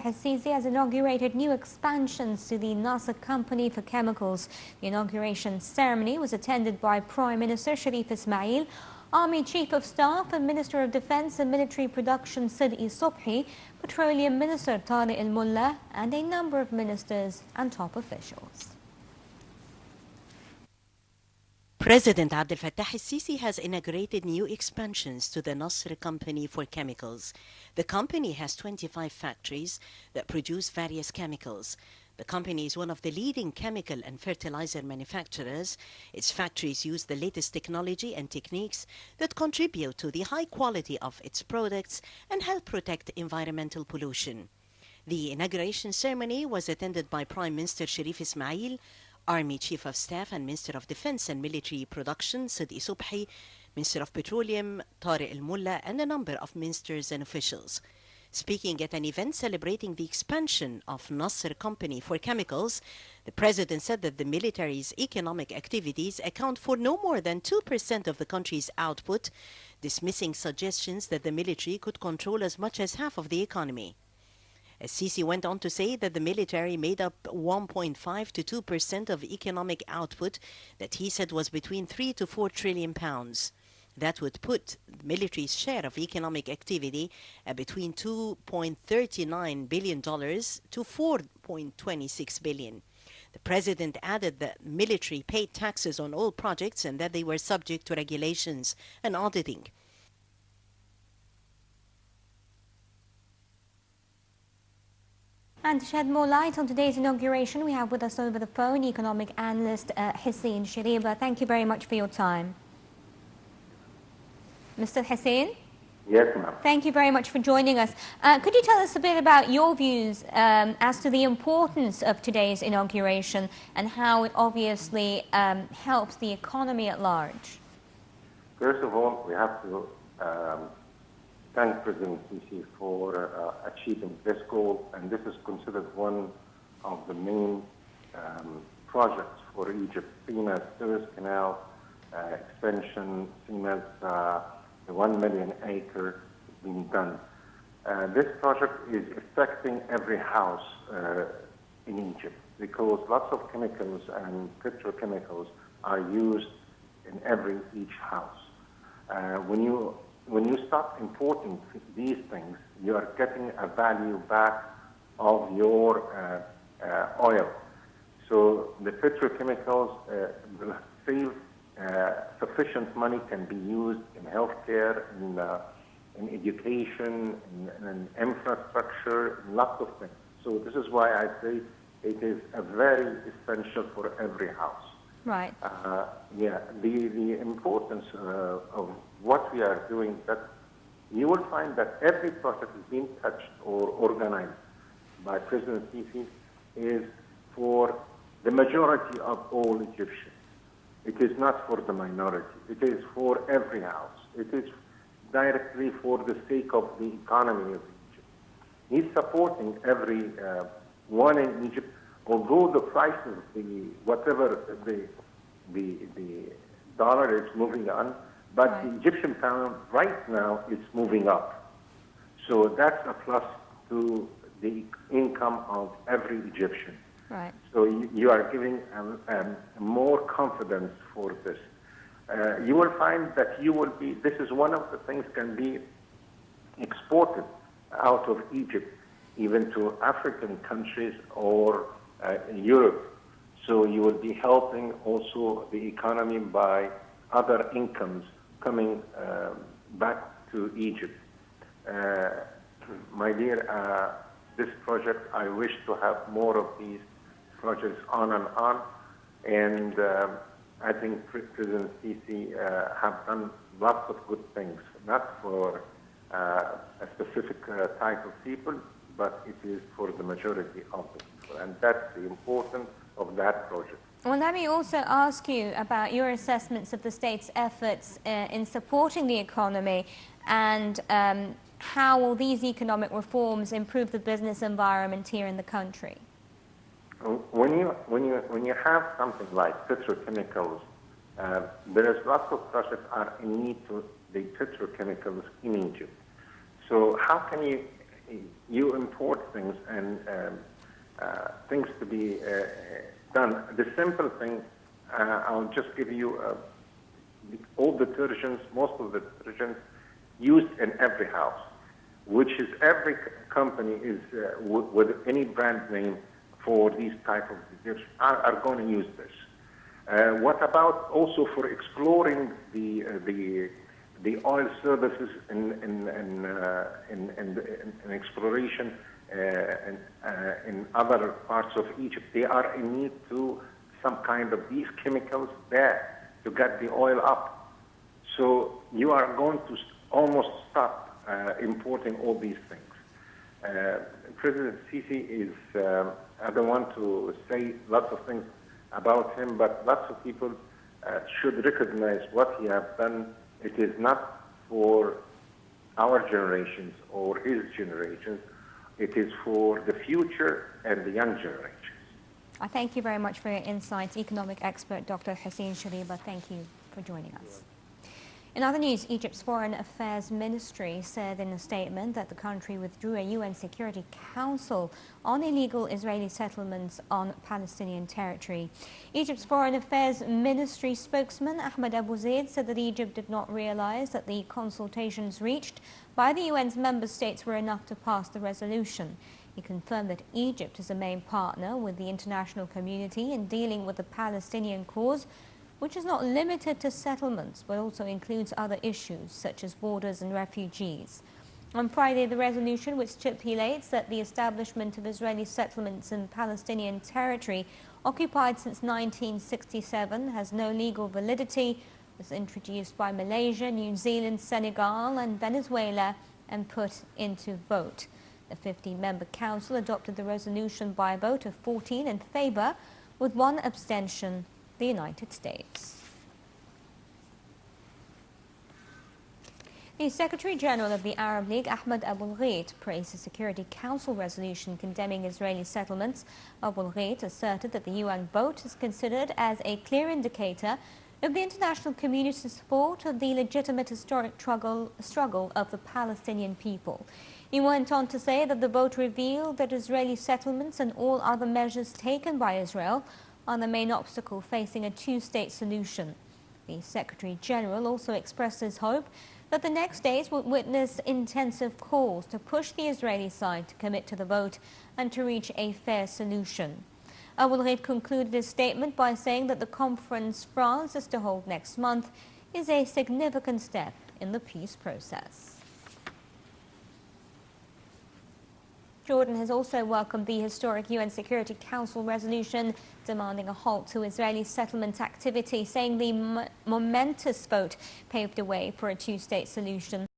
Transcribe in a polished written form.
Al-Sisi has inaugurated new expansions to the Nasser Company for Chemicals. The inauguration ceremony was attended by Prime Minister Sharif Ismail, Army Chief of Staff and Minister of Defence and Military Production Sid'i Subhi, Petroleum Minister Tariq al-Mullah, and a number of ministers and top officials. President Abdel Fattah al-Sisi has inaugurated new expansions to the Nasser Company for Chemicals. The company has 25 factories that produce various chemicals. The company is one of the leading chemical and fertilizer manufacturers. Its factories use the latest technology and techniques that contribute to the high quality of its products and help protect environmental pollution. The inauguration ceremony was attended by Prime Minister Sharif Ismail, Army Chief of Staff and Minister of Defence and Military Production Sid'i Subhi, Minister of Petroleum Tariq al-Mullah, and a number of ministers and officials. Speaking at an event celebrating the expansion of Nasser Company for Chemicals, the President said that the military's economic activities account for no more than 2% of the country's output, dismissing suggestions that the military could control as much as half of the economy. Sisi went on to say that the military made up 1.5 to 2% of economic output that he said was between 3 to 4 trillion pounds. That would put the military's share of economic activity at between $2.39 billion to $4.26 billion. The president added that military paid taxes on all projects and that they were subject to regulations and auditing. And to shed more light on today's inauguration, we have with us over the phone economic analyst Hussein Shariba. Thank you very much for your time. Mr. Hussein? Yes, ma'am. Thank you very much for joining us. Could you tell us a bit about your views as to the importance of today's inauguration and how it obviously helps the economy at large? First of all, we have to thank President Sisi for achieving this goal, and this is considered one of the main projects for Egypt, seen as Suez Canal extension, seen as the 1 million acre being done. This project is affecting every house in Egypt because lots of chemicals and petrochemicals are used in each house. When you start importing these things, you are getting a value back of your oil. So the petrochemicals will save sufficient money, can be used in healthcare, in education, in infrastructure, in lots of things. So this is why I say it is a very essential for every house. Right. The importance of what we are doing, that you will find that every project is being touched or organized by President Sisi is for the majority of all Egyptians. It is not for the minority. It is for every house. It is directly for the sake of the economy of Egypt. He's supporting every one in Egypt, although the prices, whatever the dollar is moving on, but right. The Egyptian pound right now is moving up. So that's a plus to the income of every Egyptian. Right. So you are giving more confidence for this. You will find that this is one of the things can be exported out of Egypt, even to African countries or Europe. So you will be helping also the economy by other incomes coming back to Egypt. My dear, this project, I wish to have more of these projects on and on. And I think President Sisi have done lots of good things, not for a specific type of people, but it is for the majority of the people. And that's the importance of that project. Well, let me also ask you about your assessments of the state's efforts in supporting the economy and how will these economic reforms improve the business environment here in the country? When you have something like petrochemicals, there is lots of projects are in need to the petrochemicals in Egypt. So how can you you import things and things to be done. The simple thing, I'll just give you all detergents, most of the detergents used in every house, which is every company is with any brand name for these type of detergents are going to use this. What about also for exploring the oil services in exploration in other parts of Egypt? They are in need to some kind of these chemicals there to get the oil up. So you are going to almost stop importing all these things. President Sisi is, I don't want to say lots of things about him, but lots of people should recognize what he has done. It is not for our generations or his generations. It is for the future and the young generations. I thank you very much for your insights, economic expert Dr. Hussein Shariba. Thank you for joining us. In other news, Egypt's Foreign Affairs Ministry said in a statement that the country withdrew a UN Security Council on illegal Israeli settlements on Palestinian territory. Egypt's Foreign Affairs Ministry spokesman Ahmed Abu Zaid said that Egypt did not realize that the consultations reached by the UN's member states were enough to pass the resolution. He confirmed that Egypt is a main partner with the international community in dealing with the Palestinian cause, which is not limited to settlements, but also includes other issues such as borders and refugees. On Friday, the resolution, which stipulates that the establishment of Israeli settlements in Palestinian territory occupied since 1967 has no legal validity, was introduced by Malaysia, New Zealand, Senegal and Venezuela and put into vote. The 50-member council adopted the resolution by a vote of 14 in favor, with 1 abstention, the United States. The Secretary General of the Arab League, Ahmed Abul Ghait, praised the Security Council resolution condemning Israeli settlements. Abul Ghait asserted that the UN vote is considered as a clear indicator of the international community's support of the legitimate historic struggle of the Palestinian people. He went on to say that the vote revealed that Israeli settlements and all other measures taken by Israel are the main obstacle facing a two-state solution. The Secretary General also expressed his hope that the next days would witness intensive calls to push the Israeli side to commit to the vote and to reach a fair solution. Abul Ghait concluded his statement by saying that the conference France is to hold next month is a significant step in the peace process. Jordan has also welcomed the historic UN Security Council resolution demanding a halt to Israeli settlement activity, saying the momentous vote paved the way for a two-state solution.